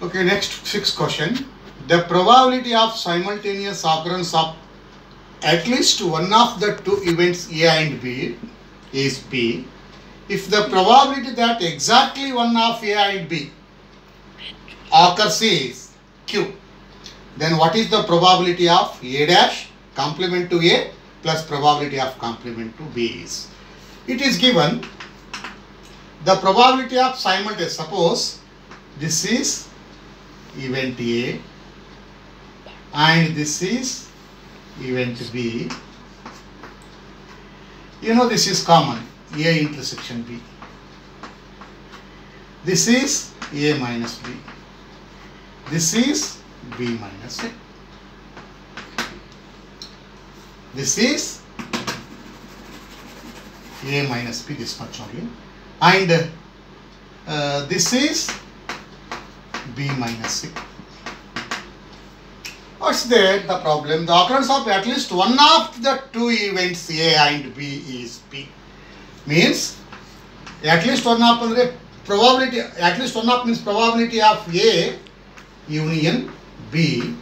Okay, next sixth question. The probability of simultaneous occurrence of at least one of the two events A and B is P. If the probability that exactly one of A and B occurs is Q, then what is the probability of A dash complement to A plus probability of complement to B is? It is given the probability of simultaneous. Suppose this is event A and this is event B. You know this is common, A intersection B. This is A minus B. This is B minus A. This is A minus B, this much only. And this is B minus A. What's there the problem? The occurrence of at least one of the two events A and B is P. Means at least one of probability, at least one of means probability of A union B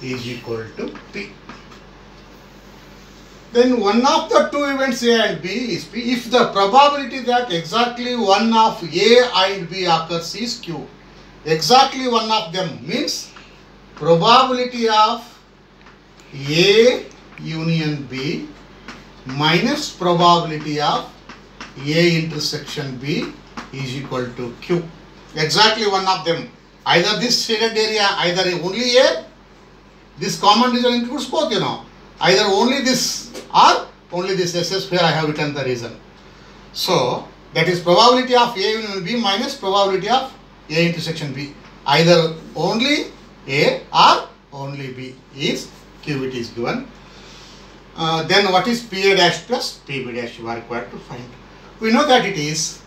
is equal to P. Then one of the two events A and B is P. If the probability that exactly one of A and B occurs is Q. Exactly one of them means probability of A union B minus probability of A intersection B is equal to Q. Exactly one of them. Either this shaded area, either only A, this common reason includes both, you know. Either only this or only this SS where I have written the reason. So that is probability of A union B minus probability of A intersection B. Either only A or only B is Q, it is given. Then what is PA dash plus PB dash you are required to find. We know that it is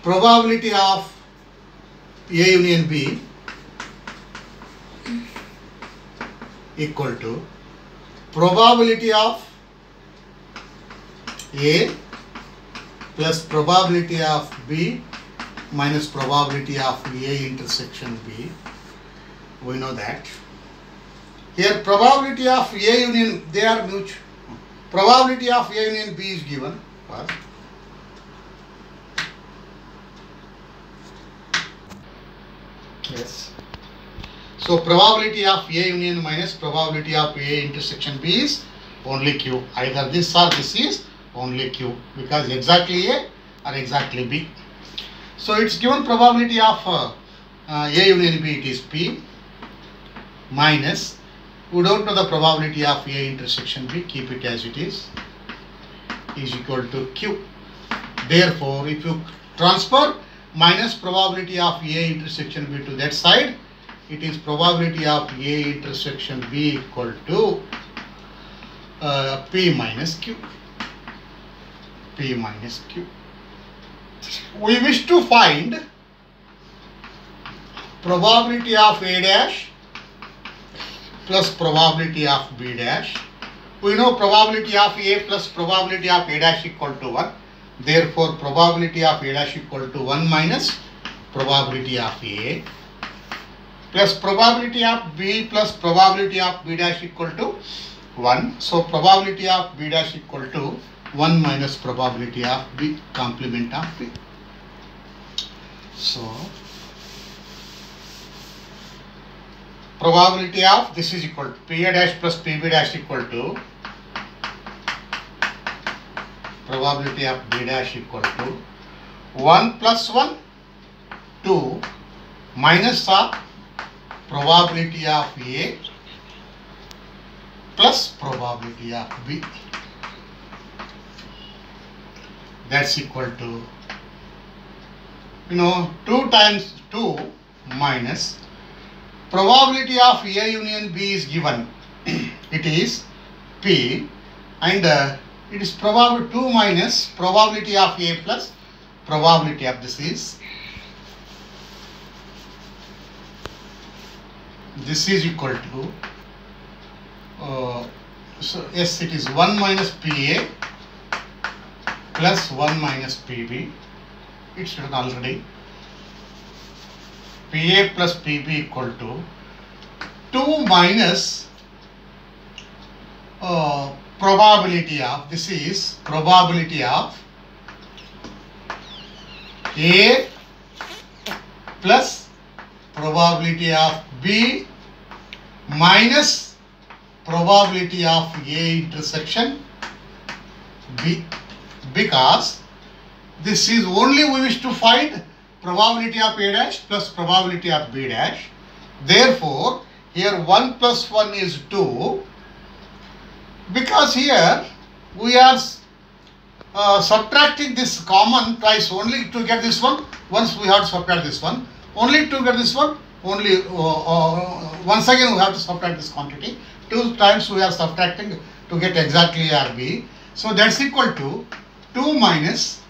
probability of A union B equal to probability of A plus probability of B minus probability of A intersection B. We know that. Here probability of A union, they are mutual. Probability of A union B is given first. Yes. So probability of A union minus probability of A intersection B is only Q. Either this or this is only Q because exactly A or exactly B. So it's given probability of A union B, it is P minus, we don't know the probability of A intersection B, keep it as it is equal to Q. Therefore, if you transfer minus probability of A intersection B to that side, it is probability of A intersection B equal to P minus Q. P minus Q. We wish to find probability of A dash plus probability of B dash. We know probability of A plus probability of A dash equal to 1. Therefore, probability of A dash equal to 1 minus probability of A plus probability of B plus probability of B dash equal to 1. So, probability of B dash equal to 1 minus probability of B complement of B. So, probability of this is equal to PA dash plus PB dash equal to probability of B dash equal to 1 plus 1, 2 minus of probability of A plus probability of B. That's equal to, 2 times 2 minus probability of A union B is given. It is P and it is probability 2 minus probability of A plus probability of this is equal to so yes, it is 1 minus PA plus 1 minus PB. It's written already. PA plus PB equal to 2 minus probability of, this is probability of A plus probability of B minus probability of A intersection B, because this is only we wish to find probability of A dash plus probability of B dash. Therefore, here 1 plus 1 is 2, because here we are subtracting this common twice only to get this one. Once we have to subtract this one, only to get this one, only once again we have to subtract this quantity. 2 times we are subtracting to get exactly A or B. So that's equal to 2 minus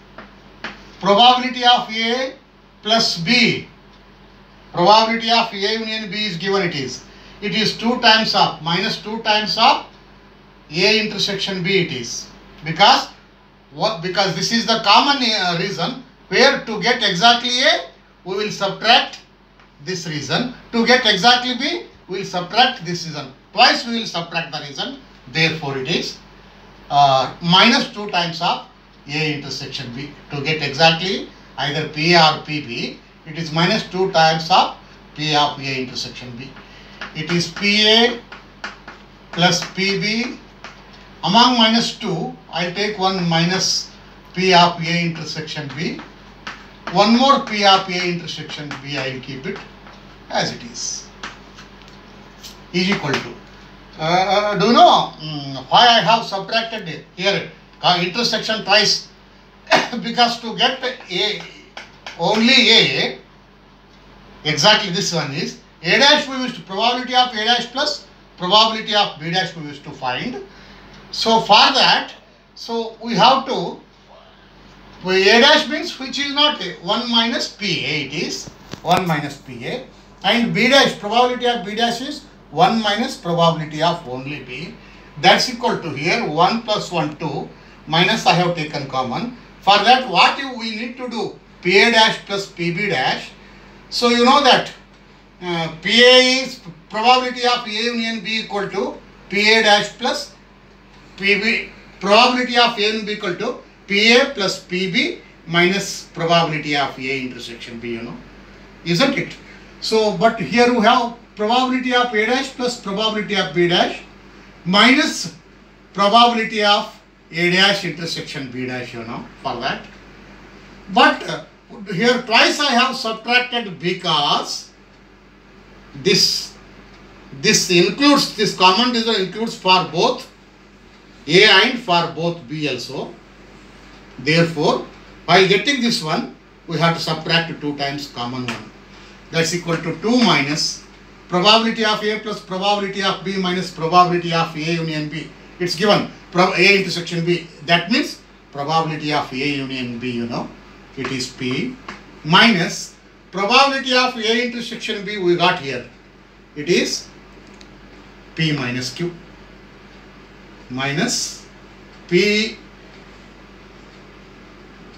probability of A plus B. Probability of A union B is given, it is 2 times of minus 2 times of A intersection B it is. Because what? Because this is the common reason where to get exactly A we will subtract this reason. To get exactly B we will subtract this reason. Twice we will subtract the reason. Therefore it is minus 2 times of A intersection B. To get exactly either PA or PB, it is minus 2 times of PA of A intersection B. It is PA plus PB. Among minus 2, I will take one minus PA of A intersection B. One more PA of A intersection B, I will keep it as it is equal to. Do you know why I have subtracted here intersection twice? Because to get A, only A, exactly this one is A dash we wish to, probability of A dash plus probability of B dash we wish to find. So for that, so we have to, A dash means which is not A, 1 minus PA, it is 1 minus PA, and B dash, probability of B dash is 1 minus probability of only B. That's equal to here 1 plus 1 2 minus I have taken common. For that what we need to do? PA dash plus PB dash. So you know that PA is probability of A union B equal to PA dash plus PB. Probability of A union B equal to PA plus PB minus probability of A intersection B, you know, isn't it? So but here we have probability of A dash plus probability of B dash minus probability of A dash intersection B dash, you know, for that. But here twice I have subtracted because this includes, this common divisor includes for both A and for both B also. Therefore, while getting this one, we have to subtract 2 times common one. That's equal to 2 minus probability of A plus probability of B minus probability of A union B. It's given A intersection B. That means probability of A union B, you know, it is P minus probability of A intersection B we got here. It is P minus Q minus P,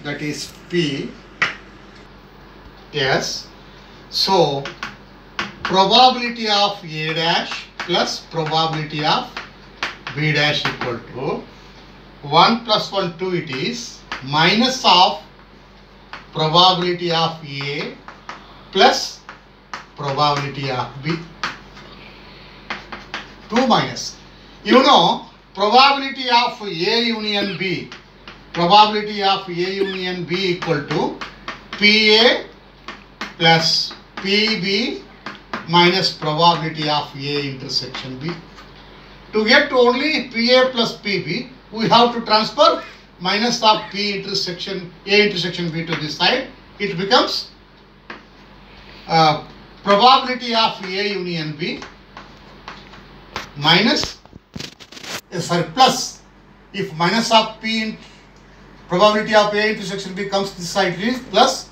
that is P. Yes. So probability of A dash plus probability of B dash equal to 1 plus 1 2 it is minus of probability of A plus probability of B. 2 minus. You know probability of A union B. Probability of A union B equal to PA plus PB minus probability of A intersection B. To get only PA plus PB, we have to transfer minus of P intersection A intersection B to this side. It becomes probability of A union B minus plus, if minus of P probability of A intersection B comes this side, it is plus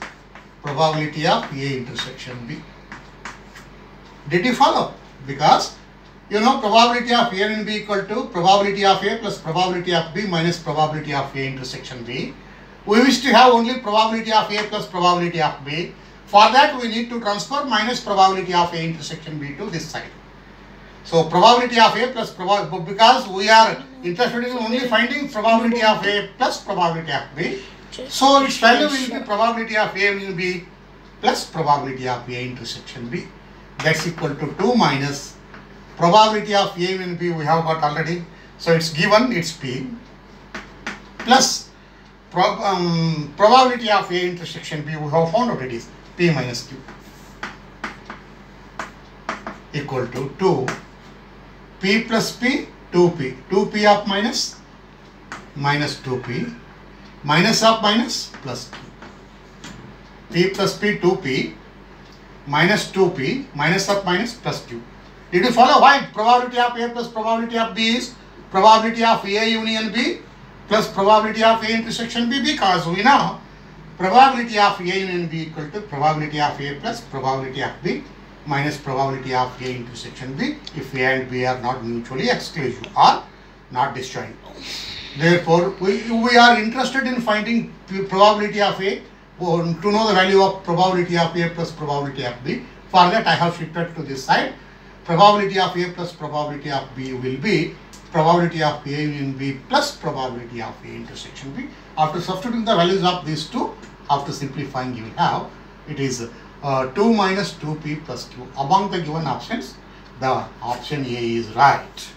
probability of A intersection B. Did you follow? Because you know probability of A and B equal to probability of A plus probability of B minus probability of A intersection B. We wish to have only probability of A plus probability of B. For that we need to transfer minus probability of A intersection B to this side. So probability of A plus probability, because we are interested in only finding probability of A plus probability of B. So its value will be probability of A will be plus probability of A intersection B. That's equal to 2 minus probability of A will be, we have got already. So it's given, it's P, plus probability of A intersection B, we have found out it is P minus Q, equal to 2 P plus P, 2P, 2P of minus, minus 2P, minus of minus, plus Q. P plus P, 2P, minus 2P, minus of minus, plus Q. Did you follow why probability of A plus probability of B is probability of A union B plus probability of A intersection B? Because we know probability of A union B equal to probability of A plus probability of B minus probability of A intersection B if A and B are not mutually exclusive or not disjoint. Therefore, we are interested in finding probability of A, to know the value of probability of A plus probability of B. For that I have shifted to this side. Probability of A plus probability of B will be probability of A union B plus probability of A intersection B. After substituting the values of these two, after simplifying, you will have, it is 2 minus 2P plus Q. Among the given options, the option A is right.